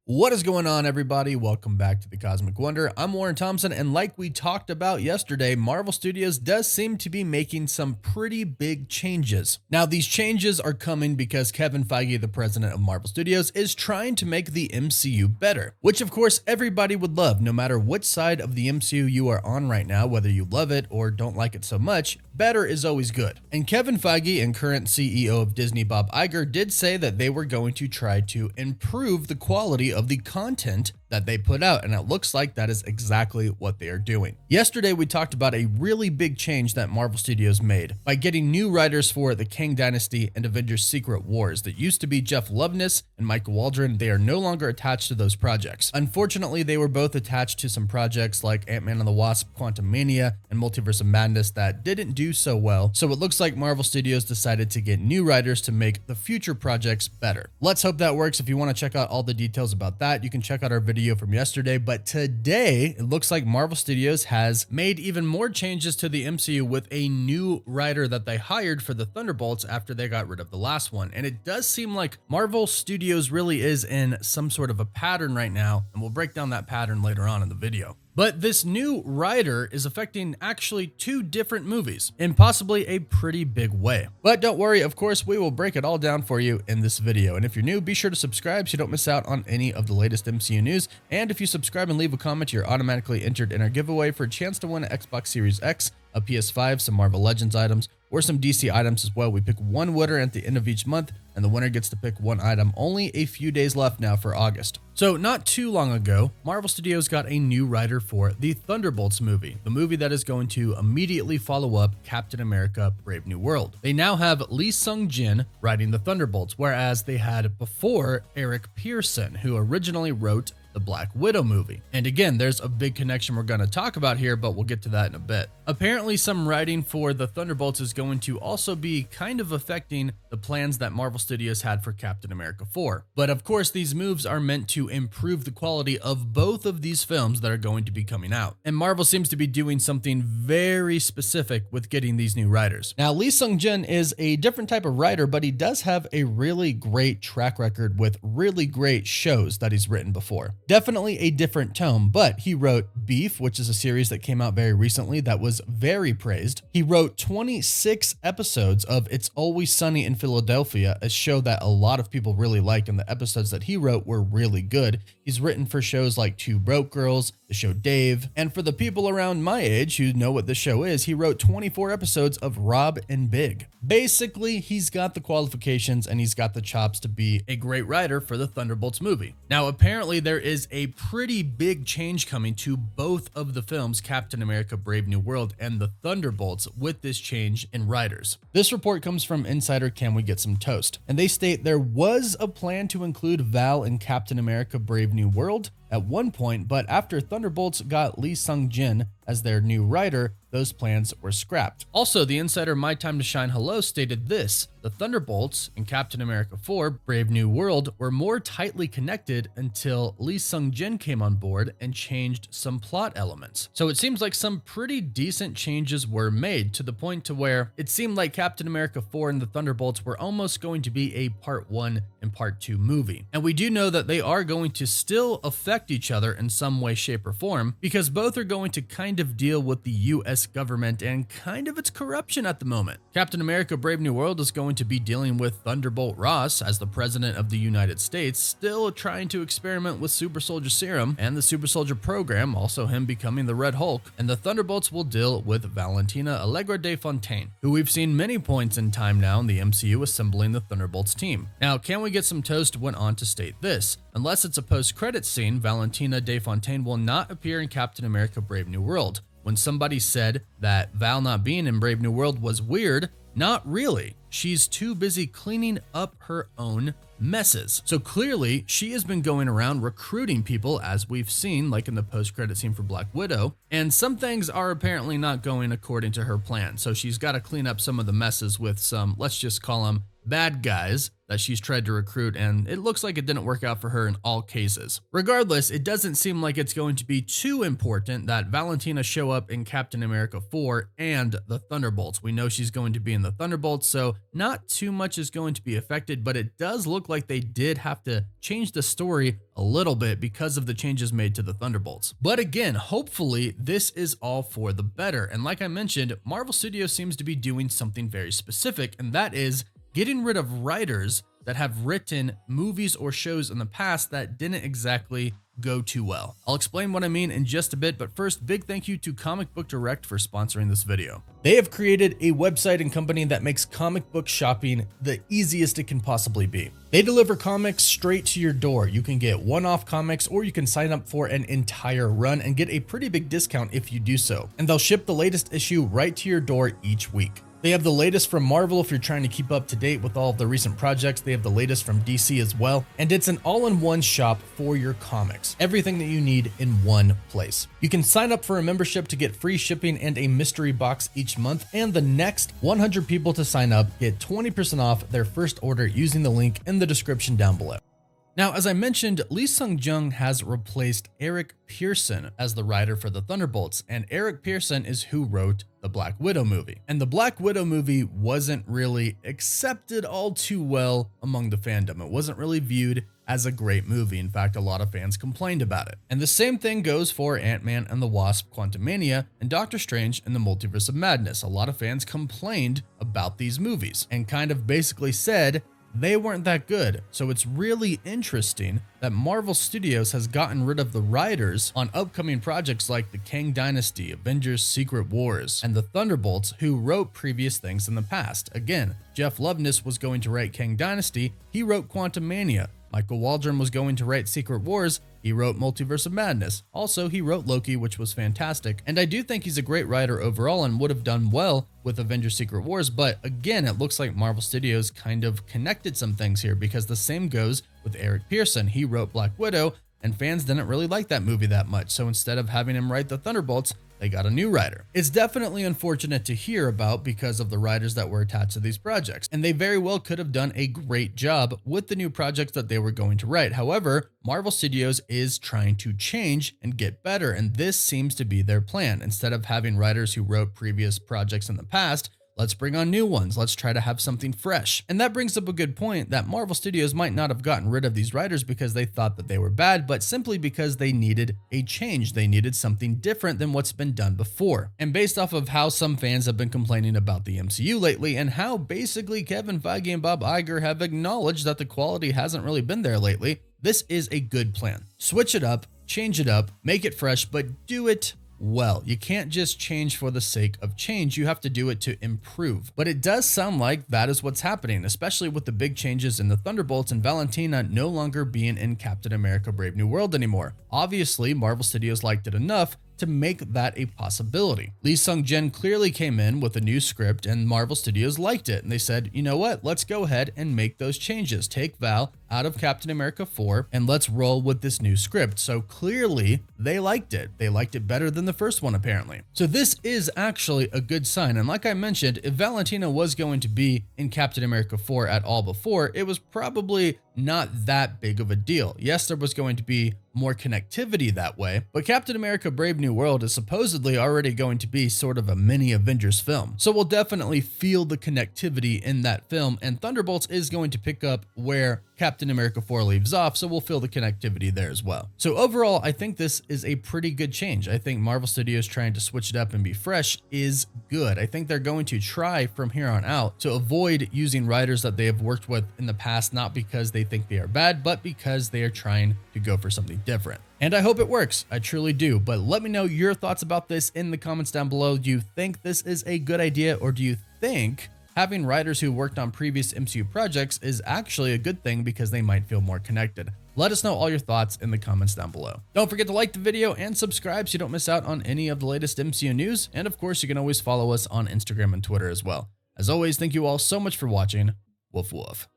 What is going on, everybody? Welcome back to the Cosmic Wonder. I'm Warren Thompson, and like we talked about yesterday, Marvel Studios does seem to be making some pretty big changes. Now, these changes are coming because Kevin Feige, the president of Marvel Studios, is trying to make the MCU better, which of course everybody would love, no matter which side of the MCU you are on right now, whether you love it or don't like it so much. Better is always good. And Kevin Feige and current CEO of Disney, Bob Iger, did say that they were going to try to improve the quality of the content that they put out, and it looks like that is exactly what they are doing. Yesterday, we talked about a really big change that Marvel Studios made by getting new writers for the Kang Dynasty and Avengers Secret Wars. That used to be Jeff Loveness and Michael Waldron. They are no longer attached to those projects. Unfortunately, they were both attached to some projects like Ant-Man and the Wasp, Quantumania, and Multiverse of Madness that didn't do so well. So it looks like Marvel Studios decided to get new writers to make the future projects better. Let's hope that works. If you want to check out all the details about that, you can check out our video from yesterday. But today, it looks like Marvel Studios has made even more changes to the MCU with a new writer that they hired for the Thunderbolts after they got rid of the last one. And it does seem like Marvel Studios really is in some sort of a pattern right now, and we'll break down that pattern later on in the video. But this new writer is affecting actually two different movies in possibly a pretty big way. But don't worry, of course, we will break it all down for you in this video. And if you're new, be sure to subscribe so you don't miss out on any of the latest MCU news. And if you subscribe and leave a comment, you're automatically entered in our giveaway for a chance to win an Xbox Series X, a PS5, some Marvel Legends items, or some DC items as well. We pick one winner at the end of each month, and the winner gets to pick one item. Only a few days left now for August. So not too long ago, Marvel Studios got a new writer for the Thunderbolts movie, the movie that is going to immediately follow up Captain America: Brave New World. They now have Lee Sung-jin writing the Thunderbolts, whereas they had before Eric Pearson, who originally wrote the Black Widow movie. And again, there's a big connection we're going to talk about here, but we'll get to that in a bit. Apparently, some writing for the Thunderbolts is going to also be kind of affecting the plans that Marvel Studios had for Captain America 4. But of course, these moves are meant to improve the quality of both of these films that are going to be coming out. And Marvel seems to be doing something very specific with getting these new writers. Now, Lee Sung-jin is a different type of writer, but he does have a really great track record with really great shows that he's written before. Definitely a different tone, but he wrote Beef, which is a series that came out very recently that was very praised. He wrote 26 episodes of It's Always Sunny in Philadelphia, a show that a lot of people really like, and the episodes that he wrote were really good. He's written for shows like Two Broke Girls, the show Dave, and for the people around my age who know what the show is, he wrote 24 episodes of Rob and Big. Basically, he's got the qualifications and he's got the chops to be a great writer for the Thunderbolts movie. Now, apparently there is a pretty big change coming to both of the films, Captain America: Brave New World and the Thunderbolts, with this change in writers. This report comes from Insider Can We Get Some Toast? And they state there was a plan to include Val in Captain America: Brave New World at one point, but after Thunderbolts got Lee Sung-jin as their new writer, those plans were scrapped. Also, the insider My Time to Shine Hello stated this: the Thunderbolts and Captain America 4 Brave New World were more tightly connected until Lee Sung-jin came on board and changed some plot elements. So it seems like some pretty decent changes were made, to the point to where it seemed like Captain America 4 and the Thunderbolts were almost going to be a part 1 and part 2 movie. And we do know that they are going to still affect each other in some way, shape, or form, because both are going to kind of deal with the US government and kind of its corruption at the moment. Captain America: Brave New World is going to be dealing with Thunderbolt Ross as the president of the United States, still trying to experiment with Super Soldier Serum and the Super Soldier program, also him becoming the Red Hulk. And the Thunderbolts will deal with Valentina Allegra de Fontaine, who we've seen many points in time now in the MCU assembling the Thunderbolts team. Now, Can We Get Some Toast went on to state this: unless it's a post-credits scene, Valentina de Fontaine will not appear in Captain America: Brave New World. When somebody said that Val not being in Brave New World was weird, not really. She's too busy cleaning up her own messes. So clearly, she has been going around recruiting people, as we've seen, like in the post-credit scene for Black Widow, and some things are apparently not going according to her plan. So she's got to clean up some of the messes with some, let's just call them bad guys that she's tried to recruit, and it looks like it didn't work out for her in all cases. Regardless, it doesn't seem like it's going to be too important that Valentina show up in Captain America 4 and the Thunderbolts. We know she's going to be in the Thunderbolts, so not too much is going to be affected, but it does look like they did have to change the story a little bit because of the changes made to the Thunderbolts. But again, hopefully this is all for the better. And like I mentioned, Marvel Studios seems to be doing something very specific, and that is getting rid of writers that have written movies or shows in the past that didn't exactly go too well. I'll explain what I mean in just a bit, but first, big thank you to Comic Book Direct for sponsoring this video. They have created a website and company that makes comic book shopping the easiest it can possibly be. They deliver comics straight to your door. You can get one-off comics, or you can sign up for an entire run and get a pretty big discount if you do so. And they'll ship the latest issue right to your door each week. They have the latest from Marvel if you're trying to keep up to date with all of the recent projects. They have the latest from DC as well. And it's an all-in-one shop for your comics. Everything that you need in one place. You can sign up for a membership to get free shipping and a mystery box each month. And the next 100 people to sign up get 20% off their first order using the link in the description down below. Now, as I mentioned, Lee Sung-jung has replaced Eric Pearson as the writer for the Thunderbolts, and Eric Pearson is who wrote the Black Widow movie. And the Black Widow movie wasn't really accepted all too well among the fandom. It wasn't really viewed as a great movie. In fact, a lot of fans complained about it. And the same thing goes for Ant-Man and the Wasp: Quantumania and Doctor Strange and the Multiverse of Madness. A lot of fans complained about these movies and kind of basically said they weren't that good. So it's really interesting that Marvel Studios has gotten rid of the writers on upcoming projects like the Kang Dynasty, Avengers: Secret Wars, and the Thunderbolts, who wrote previous things in the past. Again, Jeff Loveness was going to write Kang Dynasty. He wrote Quantumania. Michael Waldron was going to write Secret Wars. He wrote Multiverse of Madness. Also, he wrote Loki, which was fantastic. And I do think he's a great writer overall and would have done well with Avengers: Secret Wars. But again, it looks like Marvel Studios kind of connected some things here, because the same goes with Eric Pearson. He wrote Black Widow, and fans didn't really like that movie that much. So instead of having him write the Thunderbolts, they got a new writer. It's definitely unfortunate to hear about because of the writers that were attached to these projects, and they very well could have done a great job with the new projects that they were going to write. However, Marvel Studios is trying to change and get better, and this seems to be their plan. Instead of having writers who wrote previous projects in the past, let's bring on new ones. Let's try to have something fresh. And that brings up a good point that Marvel Studios might not have gotten rid of these writers because they thought that they were bad, but simply because they needed a change. They needed something different than what's been done before. And based off of how some fans have been complaining about the MCU lately, and how basically Kevin Feige and Bob Iger have acknowledged that the quality hasn't really been there lately, this is a good plan. Switch it up, change it up, make it fresh, but do it well. You can't just change for the sake of change. You have to do it to improve. But it does sound like that is what's happening, especially with the big changes in the Thunderbolts and Valentina no longer being in Captain America: Brave New World anymore. Obviously, Marvel Studios liked it enough to make that a possibility. Lee Sung-jin clearly came in with a new script, and Marvel Studios liked it, and they said, you know what, let's go ahead and make those changes. Take Val out of Captain America 4 and let's roll with this new script. So clearly they liked it. They liked it better than the first one, apparently. So this is actually a good sign. And like I mentioned, if Valentina was going to be in Captain America 4 at all before, it was probably not that big of a deal. Yes, there was going to be more connectivity that way, but Captain America: Brave New World is supposedly already going to be sort of a mini Avengers film. So we'll definitely feel the connectivity in that film, and Thunderbolts is going to pick up where Captain America 4 leaves off, so we'll feel the connectivity there as well. So overall, I think this is a pretty good change. I think Marvel Studios trying to switch it up and be fresh is good. I think they're going to try from here on out to avoid using writers that they have worked with in the past, not because they think they are bad, but because they are trying to go for something different. And I hope it works. I truly do. But let me know your thoughts about this in the comments down below. Do you think this is a good idea, or do you think having writers who worked on previous MCU projects is actually a good thing because they might feel more connected? Let us know all your thoughts in the comments down below. Don't forget to like the video and subscribe so you don't miss out on any of the latest MCU news. And of course, you can always follow us on Instagram and Twitter as well. As always, thank you all so much for watching. Woof woof.